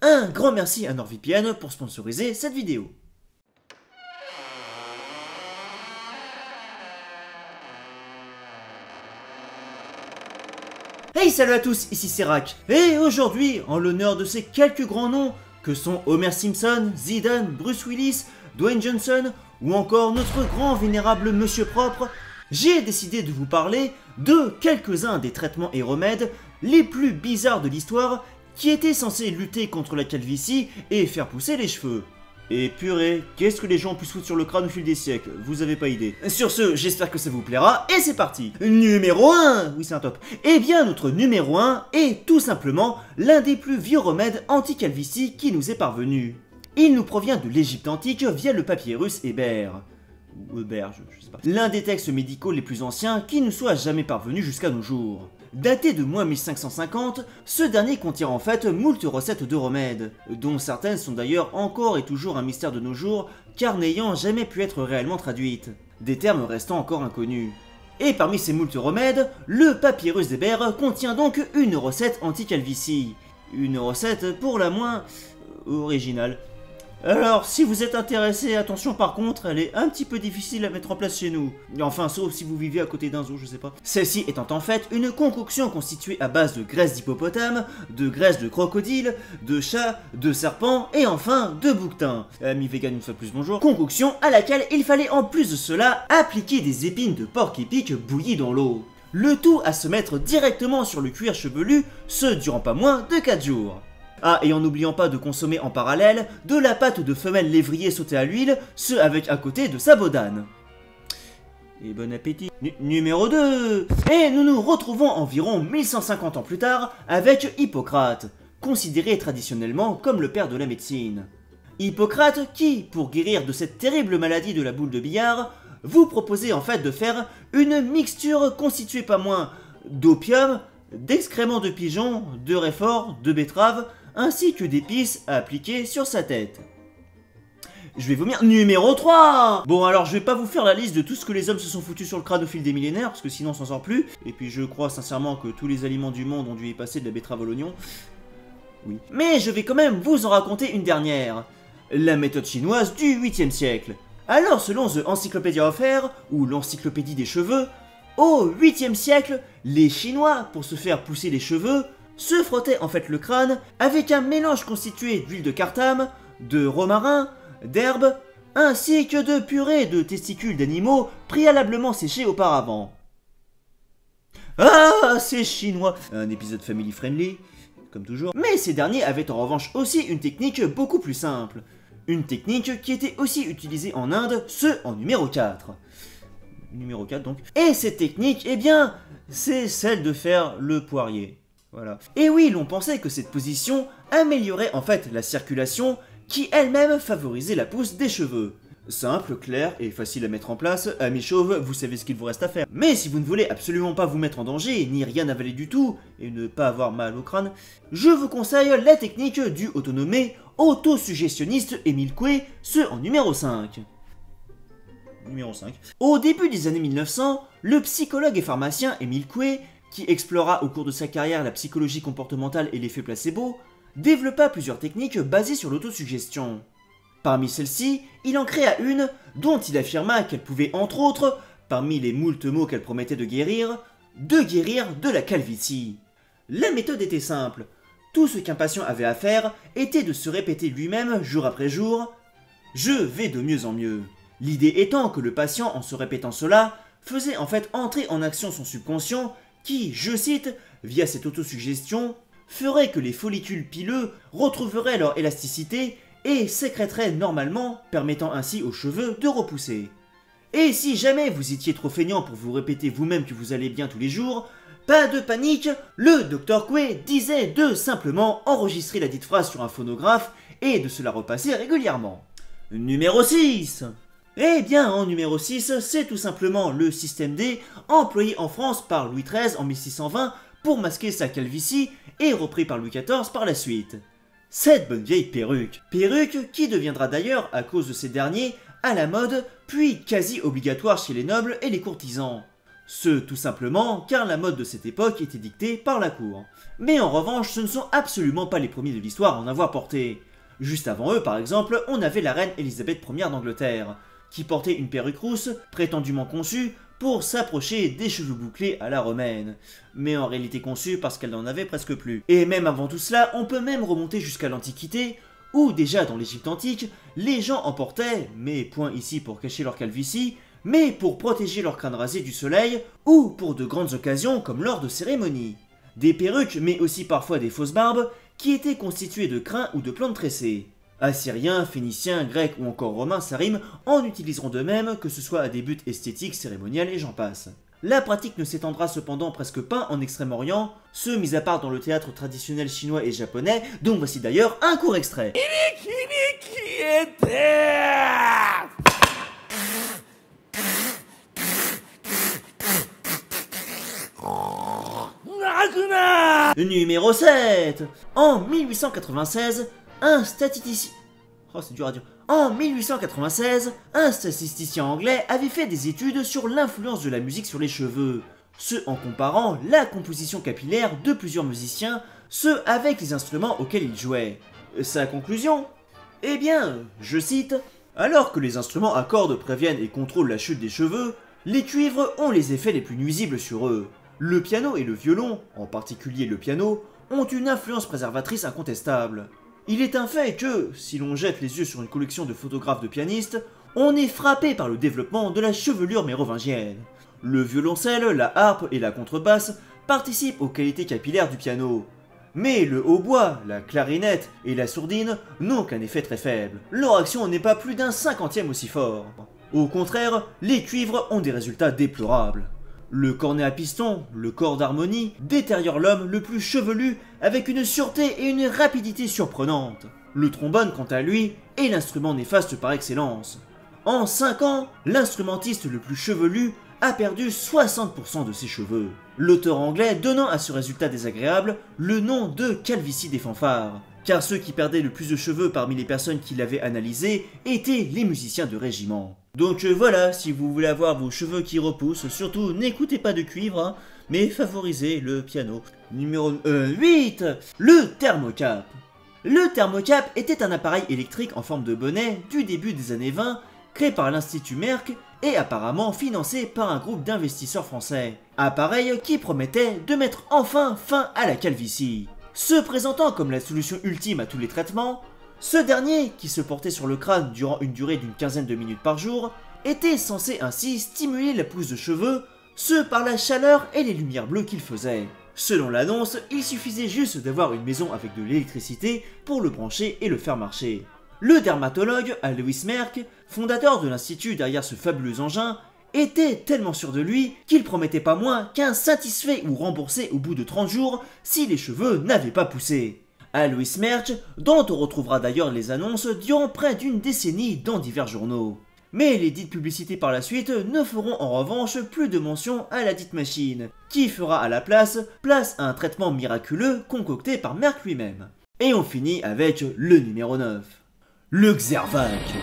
Un grand merci à NordVPN pour sponsoriser cette vidéo. Hey, salut à tous, ici Serac, et aujourd'hui, en l'honneur de ces quelques grands noms que sont Homer Simpson, Zidane, Bruce Willis, Dwayne Johnson ou encore notre grand vénérable Monsieur Propre, j'ai décidé de vous parler de quelques-uns des traitements et remèdes les plus bizarres de l'histoire qui étaient censés lutter contre la calvitie et faire pousser les cheveux. Et purée, qu'est-ce que les gens ont pu se foutre sur le crâne au fil des siècles, vous avez pas idée. Sur ce, j'espère que ça vous plaira, et c'est parti. Numéro 1. Oui, c'est un top. Eh bien, notre numéro 1 est tout simplement l'un des plus vieux remèdes anti-calvitie qui nous est parvenu. Il nous provient de l'Égypte antique via le papyrus Héber. Ou Héber, je sais pas. L'un des textes médicaux les plus anciens qui nous soit jamais parvenu jusqu'à nos jours. Daté de moins 1550, ce dernier contient en fait moult recettes de remèdes, dont certaines sont d'ailleurs encore et toujours un mystère de nos jours, car n'ayant jamais pu être réellement traduites, des termes restant encore inconnus. Et parmi ces moult remèdes, le papyrus d'Héber contient donc une recette anti-calvitie. Une recette pour la moins originale. Alors, si vous êtes intéressé, attention par contre, elle est un petit peu difficile à mettre en place chez nous. Enfin, sauf si vous vivez à côté d'un zoo, je sais pas. Celle-ci étant en fait une concoction constituée à base de graisse d'hippopotame, de graisse de crocodile, de chat, de serpent et enfin de bouquetin. Amis vegan une fois de plus, bonjour. Concoction à laquelle il fallait en plus de cela appliquer des épines de porc épic bouillies dans l'eau. Le tout à se mettre directement sur le cuir chevelu, ce durant pas moins de 4 jours. Ah, et en n'oubliant pas de consommer en parallèle de la pâte de femelle lévrier sautée à l'huile, ce avec à côté de sa bodane. Et bon appétit. Numéro 2. Et nous nous retrouvons environ 1150 ans plus tard avec Hippocrate, considéré traditionnellement comme le père de la médecine. Hippocrate qui, pour guérir de cette terrible maladie de la boule de billard, vous proposait en fait de faire une mixture constituée pas moins d'opium, d'excréments de pigeons, de réfort, de betterave, ainsi que d'épices à appliquer sur sa tête. Je vais vomir. Numéro 3. Bon, alors je vais pas vous faire la liste de tout ce que les hommes se sont foutus sur le crâne au fil des millénaires, parce que sinon on s'en sort plus. Et puis je crois sincèrement que tous les aliments du monde ont dû y passer de la betterave à l'oignon. Oui. Mais je vais quand même vous en raconter une dernière. La méthode chinoise du 8e siècle. Alors selon The Encyclopedia of Hair, ou l'encyclopédie des cheveux, au 8e siècle, les Chinois, pour se faire pousser les cheveux, se frottaient en fait le crâne avec un mélange constitué d'huile de cartame, de romarin, d'herbes, ainsi que de purée de testicules d'animaux préalablement séchés auparavant. Ah, ces Chinois! Un épisode family friendly, comme toujours. Mais ces derniers avaient en revanche aussi une technique beaucoup plus simple. Une technique qui était aussi utilisée en Inde, ce en numéro 4. Numéro 4 donc. Et cette technique, eh bien, c'est celle de faire le poirier. Voilà. Et oui, l'on pensait que cette position améliorait en fait la circulation qui elle-même favorisait la pousse des cheveux. Simple, clair et facile à mettre en place, amis chauves, vous savez ce qu'il vous reste à faire. Mais si vous ne voulez absolument pas vous mettre en danger, ni rien avaler du tout, et ne pas avoir mal au crâne, je vous conseille la technique du autonomé autosuggestionniste Émile Coué, ce en numéro 5. Numéro 5. Au début des années 1900, le psychologue et pharmacien Émile Coué, qui explora au cours de sa carrière la psychologie comportementale et l'effet placebo, développa plusieurs techniques basées sur l'autosuggestion. Parmi celles-ci, il en créa une dont il affirma qu'elle pouvait entre autres, parmi les moult maux qu'elle promettait de guérir de la calvitie. La méthode était simple. Tout ce qu'un patient avait à faire était de se répéter lui-même jour après jour « Je vais de mieux en mieux ». L'idée étant que le patient, en se répétant cela, faisait en fait entrer en action son subconscient qui, je cite, via cette autosuggestion, ferait que les follicules pileux retrouveraient leur élasticité et sécréteraient normalement, permettant ainsi aux cheveux de repousser. Et si jamais vous étiez trop feignant pour vous répéter vous-même que vous allez bien tous les jours, pas de panique, le Dr Coué disait de simplement enregistrer la dite phrase sur un phonographe et de se la repasser régulièrement. Numéro 6. Eh bien, en numéro 6, c'est tout simplement le système D, employé en France par Louis XIII en 1620 pour masquer sa calvitie et repris par Louis XIV par la suite. Cette bonne vieille perruque. Perruque qui deviendra d'ailleurs, à cause de ces derniers, à la mode, puis quasi obligatoire chez les nobles et les courtisans. Ce tout simplement car la mode de cette époque était dictée par la cour. Mais en revanche, ce ne sont absolument pas les premiers de l'histoire à en avoir porté. Juste avant eux, par exemple, on avait la reine Elisabeth Ier d'Angleterre, qui portait une perruque rousse, prétendument conçue pour s'approcher des cheveux bouclés à la romaine, mais en réalité conçue parce qu'elle n'en avait presque plus. Et même avant tout cela, on peut même remonter jusqu'à l'Antiquité, où déjà dans l'Égypte antique, les gens en portaient, mais point ici pour cacher leur calvitie, mais pour protéger leur crâne rasé du soleil, ou pour de grandes occasions comme lors de cérémonies. Des perruques, mais aussi parfois des fausses barbes, qui étaient constituées de crins ou de plantes tressées. Assyriens, Phéniciens, Grecs ou encore Romains Sarim en utiliseront de même, que ce soit à des buts esthétiques, cérémoniels et j'en passe. La pratique ne s'étendra cependant presque pas en Extrême-Orient, ce mis à part dans le théâtre traditionnel chinois et japonais, dont voici d'ailleurs un court extrait. Numéro 7. En 1896, un statisticien... Oh, c'est dur à dire. En 1896, un statisticien anglais avait fait des études sur l'influence de la musique sur les cheveux, ce en comparant la composition capillaire de plusieurs musiciens, ce avec les instruments auxquels ils jouaient. Sa conclusion? Eh bien, je cite, « Alors que les instruments à cordes préviennent et contrôlent la chute des cheveux, les cuivres ont les effets les plus nuisibles sur eux. Le piano et le violon, en particulier le piano, ont une influence préservatrice incontestable. Il est un fait que, si l'on jette les yeux sur une collection de photographes de pianistes, on est frappé par le développement de la chevelure mérovingienne. Le violoncelle, la harpe et la contrebasse participent aux qualités capillaires du piano. Mais le hautbois, la clarinette et la sourdine n'ont qu'un effet très faible. Leur action n'est pas plus d'un 50e aussi fort. Au contraire, les cuivres ont des résultats déplorables. Le cornet à piston, le corps d'harmonie, détériore l'homme le plus chevelu avec une sûreté et une rapidité surprenantes. Le trombone, quant à lui, est l'instrument néfaste par excellence. En 5 ans, l'instrumentiste le plus chevelu a perdu 60% de ses cheveux. L'auteur anglais donnant à ce résultat désagréable le nom de calvitie des fanfares, car ceux qui perdaient le plus de cheveux parmi les personnes qui l'avaient analysé étaient les musiciens de régiment. Donc voilà, si vous voulez avoir vos cheveux qui repoussent, surtout n'écoutez pas de cuivre, hein, mais favorisez le piano. Numéro 8, le thermocap. Le thermocap était un appareil électrique en forme de bonnet du début des années 20, créé par l'Institut Merck et apparemment financé par un groupe d'investisseurs français. Appareil qui promettait de mettre enfin fin à la calvitie. Se présentant comme la solution ultime à tous les traitements, ce dernier, qui se portait sur le crâne durant une durée d'une quinzaine de minutes par jour, était censé ainsi stimuler la pousse de cheveux, ce par la chaleur et les lumières bleues qu'il faisait. Selon l'annonce, il suffisait juste d'avoir une maison avec de l'électricité pour le brancher et le faire marcher. Le dermatologue Alois Merck, fondateur de l'institut derrière ce fabuleux engin, était tellement sûr de lui qu'il promettait pas moins qu'un satisfait ou remboursé au bout de 30 jours si les cheveux n'avaient pas poussé. Alois Merck, dont on retrouvera d'ailleurs les annonces durant près d'une décennie dans divers journaux. Mais les dites publicités par la suite ne feront en revanche plus de mention à la dite machine, qui fera à la place à un traitement miraculeux concocté par Merck lui-même. Et on finit avec le numéro 9. Le Xervac.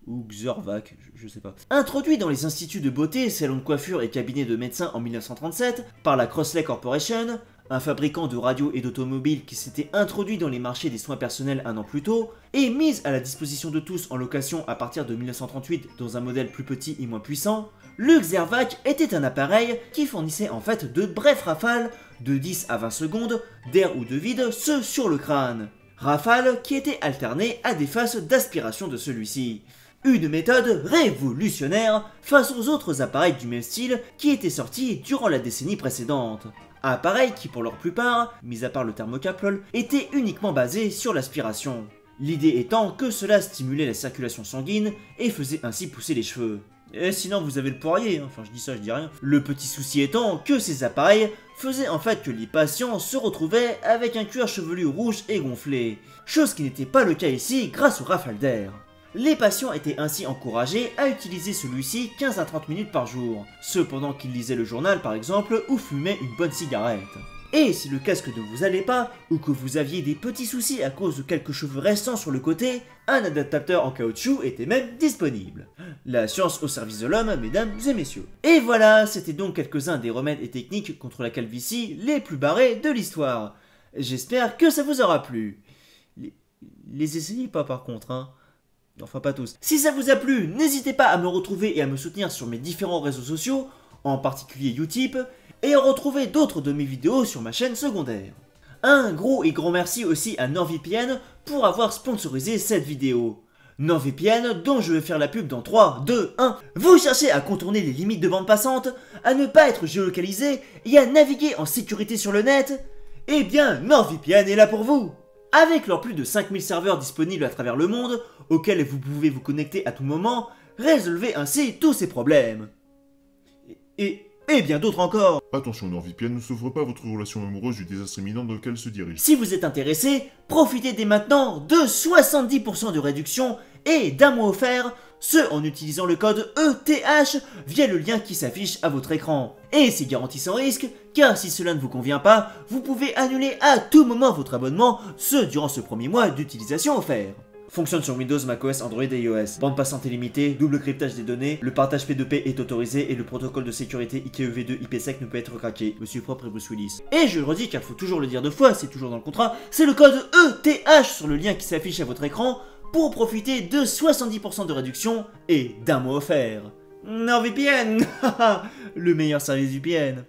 Ou Xervac, je sais pas. Introduit dans les instituts de beauté, salons de coiffure et cabinets de médecins en 1937 par la Crossley Corporation, un fabricant de radios et d'automobiles qui s'était introduit dans les marchés des soins personnels un an plus tôt, et mise à la disposition de tous en location à partir de 1938 dans un modèle plus petit et moins puissant, le Xervac était un appareil qui fournissait en fait de brèves rafales de 10 à 20 secondes d'air ou de vide, ce sur le crâne. Rafales qui étaient alternées à des phases d'aspiration de celui-ci. Une méthode révolutionnaire face aux autres appareils du même style qui étaient sortis durant la décennie précédente. Appareils qui pour leur plupart, mis à part le thermocap, étaient uniquement basés sur l'aspiration. L'idée étant que cela stimulait la circulation sanguine et faisait ainsi pousser les cheveux. Et sinon vous avez le poirier, enfin je dis ça, je dis rien. Le petit souci étant que ces appareils faisaient en fait que les patients se retrouvaient avec un cuir chevelu rouge et gonflé, chose qui n'était pas le cas ici grâce aux rafales d'air. Les patients étaient ainsi encouragés à utiliser celui-ci 15 à 30 minutes par jour, cependant qu'ils lisaient le journal par exemple ou fumaient une bonne cigarette. Et si le casque ne vous allait pas, ou que vous aviez des petits soucis à cause de quelques cheveux restants sur le côté, un adaptateur en caoutchouc était même disponible. La science au service de l'homme, mesdames et messieurs. Et voilà, c'était donc quelques-uns des remèdes et techniques contre la calvitie les plus barrés de l'histoire. J'espère que ça vous aura plu. Les essayez pas par contre, hein. Enfin pas tous. Si ça vous a plu, n'hésitez pas à me retrouver et à me soutenir sur mes différents réseaux sociaux, en particulier Utip, et à retrouver d'autres de mes vidéos sur ma chaîne secondaire. Un gros et grand merci aussi à NordVPN pour avoir sponsorisé cette vidéo. NordVPN dont je vais faire la pub dans 3, 2, 1. Vous cherchez à contourner les limites de bande passante, à ne pas être géolocalisé et à naviguer en sécurité sur le net? Eh bien, NordVPN est là pour vous. Avec leurs plus de 5000 serveurs disponibles à travers le monde, auxquels vous pouvez vous connecter à tout moment, résolvez ainsi tous ces problèmes. Et bien d'autres encore. Attention, NordVPN ne sauve pas votre relation amoureuse du désastre imminent dans lequel elle se dirige. Si vous êtes intéressé, profitez dès maintenant de 70% de réduction et d'un mois offert, ce en utilisant le code ETH via le lien qui s'affiche à votre écran. Et c'est garanti sans risque, car si cela ne vous convient pas, vous pouvez annuler à tout moment votre abonnement, ce durant ce premier mois d'utilisation offert. Fonctionne sur Windows, macOS, Android et iOS. Bande passante illimitée, double cryptage des données, le partage P2P est autorisé et le protocole de sécurité IPv2 IPsec ne peut être craqué. Monsieur Propre et Bruce Willis. Et je le redis car il faut toujours le dire deux fois, c'est toujours dans le contrat, c'est le code ETH sur le lien qui s'affiche à votre écran pour profiter de 70% de réduction et d'un mois offert. NordVPN, le meilleur service VPN.